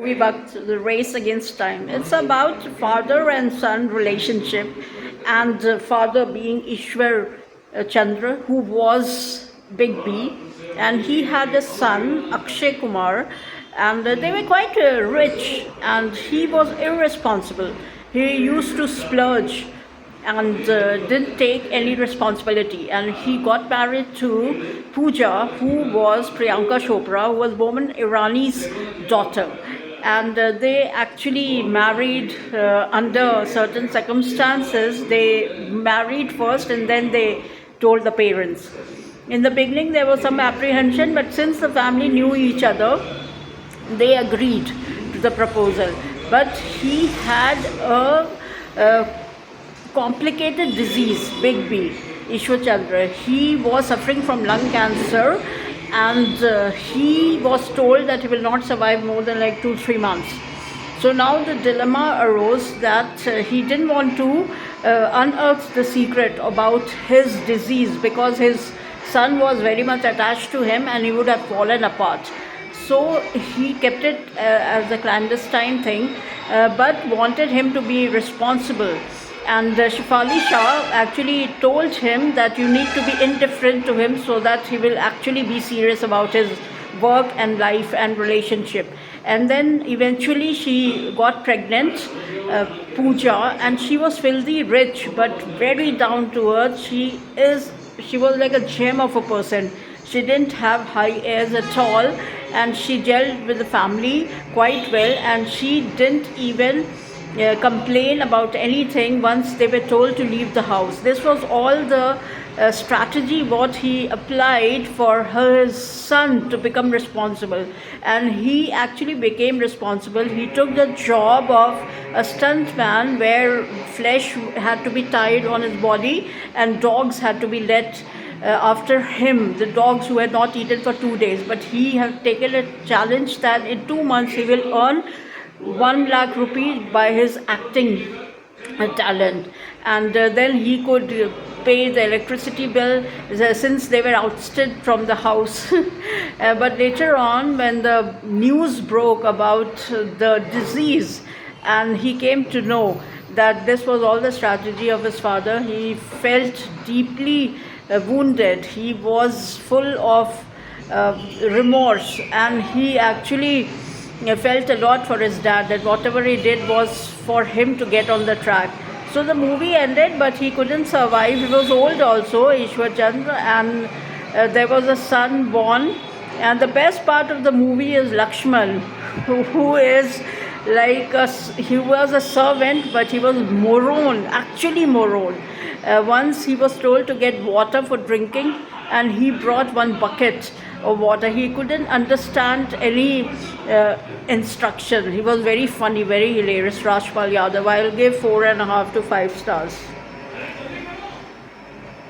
Vibhakt, the race against time. It's about father and son relationship, and father being Ishwar Chandra, who was Big B, and he had a son Akshay Kumar, and they were quite rich, and he was irresponsible. He used to splurge and didn't take any responsibility. And he got married to Pooja, who was Priyanka Chopra, who was Boman Irani's daughter. And they actually married under certain circumstances. They married first and then they told the parents. In the beginning, there was some apprehension, but since the family knew each other, they agreed to the proposal. But he had a complicated disease, Big B, Ishwar Chandra. He was suffering from lung cancer, and he was told that he will not survive more than like 2-3 months. So now the dilemma arose that he didn't want to unearth the secret about his disease, because his son was very much attached to him and he would have fallen apart. So he kept it as a clandestine thing, but wanted him to be responsible. And Shefali Shah actually told him that you need to be indifferent to him so that he will actually be serious about his work and life and relationship. And then eventually she got pregnant, Pooja, and she was filthy rich but very down to earth. She was like a gem of a person. She didn't have high airs at all, and she gelled with the family quite well, and she didn't even complain about anything once they were told to leave the house. This was all the strategy what he applied for his son to become responsible, and he actually became responsible. He took the job of a stuntman where flesh had to be tied on his body and dogs had to be let after him, the dogs who had not eaten for 2 days. But he had taken a challenge that in 2 months he will earn 1 lakh rupees by his acting talent, and then he could pay the electricity bill since they were ousted from the house. But later on, when the news broke about the disease and he came to know that this was all the strategy of his father, he felt deeply wounded. He was full of remorse, and he actually felt a lot for his dad, that whatever he did was for him to get on the track. So the movie ended, but he couldn't survive. He was old also, Ishwar Chandra, and there was a son born. And the best part of the movie is Lakshman, who is like he was a servant, but he was moron, actually moron. Once he was told to get water for drinking, and he brought 1 bucket of water. He couldn't understand any instruction. He was very funny, very hilarious, Rajpal Yadav. I'll give 4.5 to 5 stars.